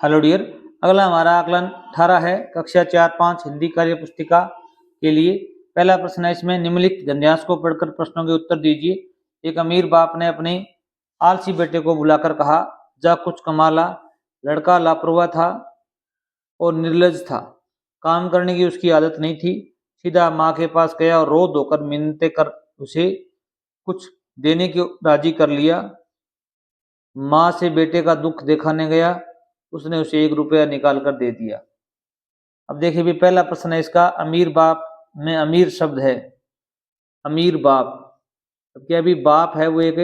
Hello dear. अगला हमारा आकलन 18 है, कक्षा 4-5 हिंदी कार्य पुस्तिका के लिए। पहला प्रश्न है इसमें, निम्नलिखित गद्यांश को पढ़कर प्रश्नों के उत्तर दीजिए। एक अमीर बाप ने अपने आलसी बेटे को बुलाकर कहा, जा कुछ कमा ला। लड़का लापरवाह था और निर्लज था। काम करने की उसकी आदत नहीं थी। सीधा माँ के पास गया और रो धोकर मिन्नतें कर उसे कुछ देने की राजी कर लिया। माँ से बेटे का दुख दिखाने गया, उसने उसे 1 रुपया निकाल कर दे दिया। अब देखिए भी पहला प्रश्न है इसका, अमीर बाप में अमीर शब्द है, अमीर बाप। अब क्या भी बाप है वो एक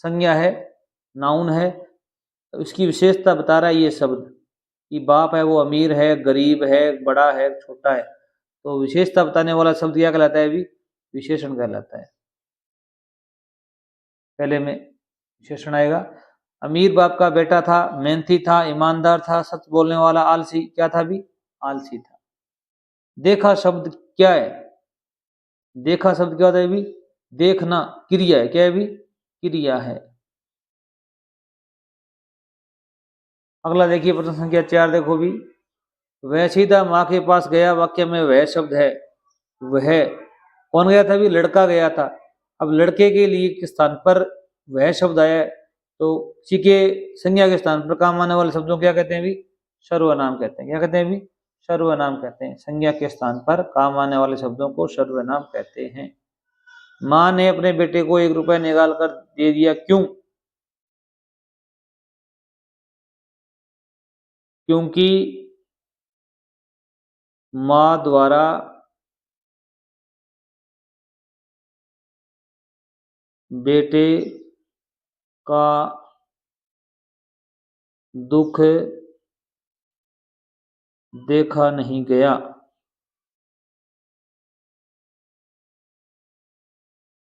संज्ञा है, नाउन है। तो इसकी विशेषता बता रहा है ये शब्द कि बाप है वो अमीर है, गरीब है, बड़ा है, छोटा है। तो विशेषता बताने वाला शब्द क्या कहलाता है? भी विशेषण कहलाता है। पहले में विशेषण आएगा। अमीर बाप का बेटा था, मेहनती था, ईमानदार था, सच बोलने वाला, आलसी। क्या था? भी आलसी था। देखा शब्द क्या है? देखा शब्द क्या होता है? भी देखना क्रिया है। क्या है? भी क्रिया है। अगला देखिए प्रश्न संख्या 4। देखो भी, वह सीधा माँ के पास गया। वाक्य में वह शब्द है। वह कौन गया था? भी लड़का गया था। अब लड़के के लिए किस स्थान पर वह शब्द आया है? तो किसी के संज्ञा के स्थान पर काम आने वाले शब्दों को क्या कहते हैं? भी सर्वनाम कहते हैं। क्या कहते हैं? भी सर्वनाम कहते हैं। संज्ञा के स्थान पर काम आने वाले शब्दों को सर्वनाम कहते हैं। माँ ने अपने बेटे को 1 रुपया निकाल कर दे दिया। क्यों? क्योंकि माँ द्वारा बेटे का दुख देखा नहीं गया।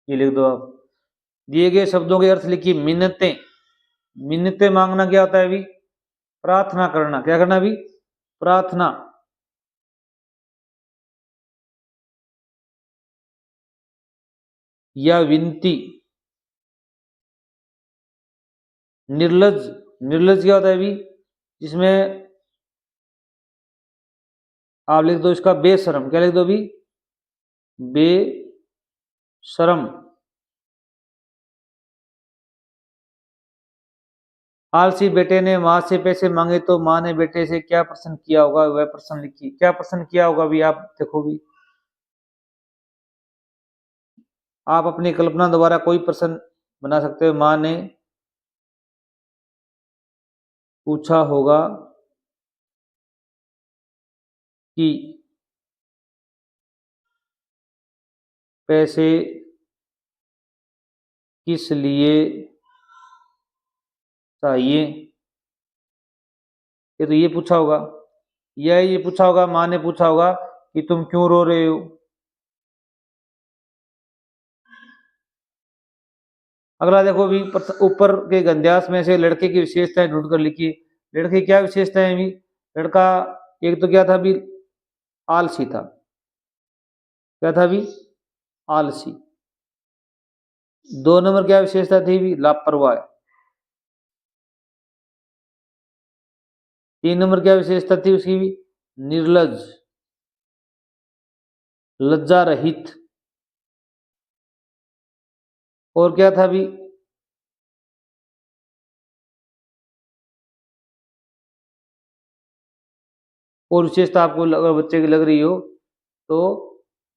ये लिख दो आप। दिए गए शब्दों के अर्थ लिखिए। मिन्नतें, मिन्नतें मांगना क्या होता है? भी प्रार्थना करना। क्या करना? भी प्रार्थना। या विनती। निर्लज, निर्लज क्या होता है? भी जिसमें आप लिख दो इसका बेशरम। क्या लिख दो? भी बेशरम। आलसी बेटे ने माँ से पैसे मांगे तो माँ ने बेटे से क्या प्रश्न किया होगा? वह प्रश्न लिखिए। क्या प्रश्न किया होगा? भी आप देखो भी, आप अपनी कल्पना द्वारा कोई प्रश्न बना सकते हो। माँ ने पूछा होगा कि पैसे किस लिए चाहिए? ये तो ये पूछा होगा, या ये पूछा होगा, माँ ने पूछा होगा कि तुम क्यों रो रहे हो। अगला देखो भी, ऊपर के गद्यांश में से लड़के की विशेषताएं ढूंढ कर लिखिए। लड़के की क्या विशेषताएं भी? लड़का एक तो क्या था? भी आलसी था। क्या था? भी आलसी। 2 नंबर क्या विशेषता थी? भी लापरवाह। 3 नंबर क्या विशेषता थी उसकी? भी निर्लज, लज्जा रहित। और क्या था? भी और विशेषता आपको अगर बच्चे की लग रही हो तो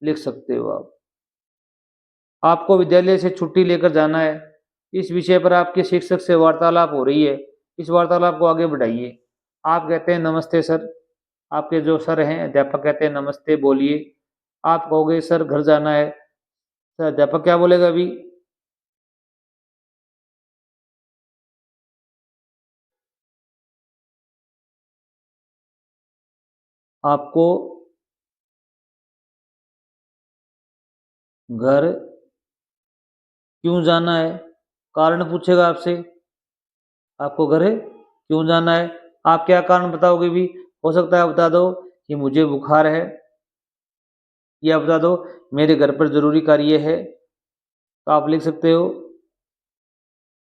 लिख सकते हो आप। आपको विद्यालय से छुट्टी लेकर जाना है। इस विषय पर आपके शिक्षक से वार्तालाप हो रही है। इस वार्तालाप को आगे बढ़ाइए। आप कहते हैं नमस्ते सर। आपके जो सर हैं अध्यापक कहते हैं नमस्ते, बोलिए। आप कहोगे सर घर जाना है। सर अध्यापक क्या बोलेगा? अभी आपको घर क्यों जाना है? कारण पूछेगा आपसे, आपको घर क्यों जाना है? आप क्या कारण बताओगे? भी हो सकता है आप बता दो कि मुझे बुखार है, या बता दो मेरे घर पर जरूरी कार्य है। तो आप लिख सकते हो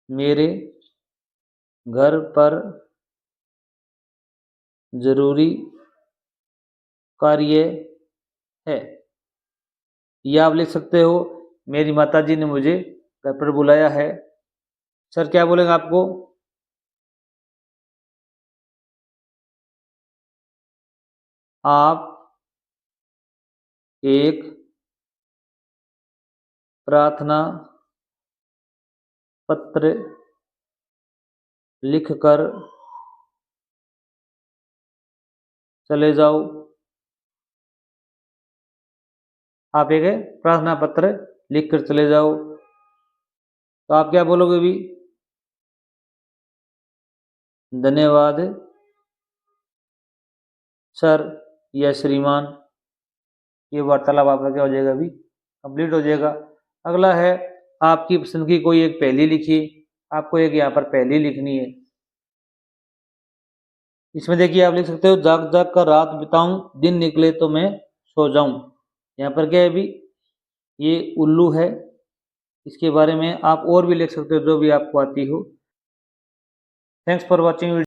मेरे घर पर जरूरी कार्य है। या आप लिख सकते हो मेरी माताजी ने मुझे घर पर बुलाया है। सर क्या बोलेंगे आपको? आप एक प्रार्थना पत्र लिखकर चले जाओ। आप एक प्रार्थना पत्र लिखकर चले जाओ, तो आप क्या बोलोगे भी? धन्यवाद सर या श्रीमान। ये वार्तालाप आपका क्या हो जाएगा अभी? कंप्लीट हो जाएगा। अगला है आपकी पसंद की कोई एक पहेली लिखिए। आपको एक यहाँ पर पहेली लिखनी है। इसमें देखिए आप लिख सकते हो जाग जाग कर रात बिताऊं, दिन निकले तो मैं सो जाऊं। यहाँ पर क्या है अभी? ये उल्लू है। इसके बारे में आप और भी लिख सकते हो जो भी आपको आती हो। Thanks for watching.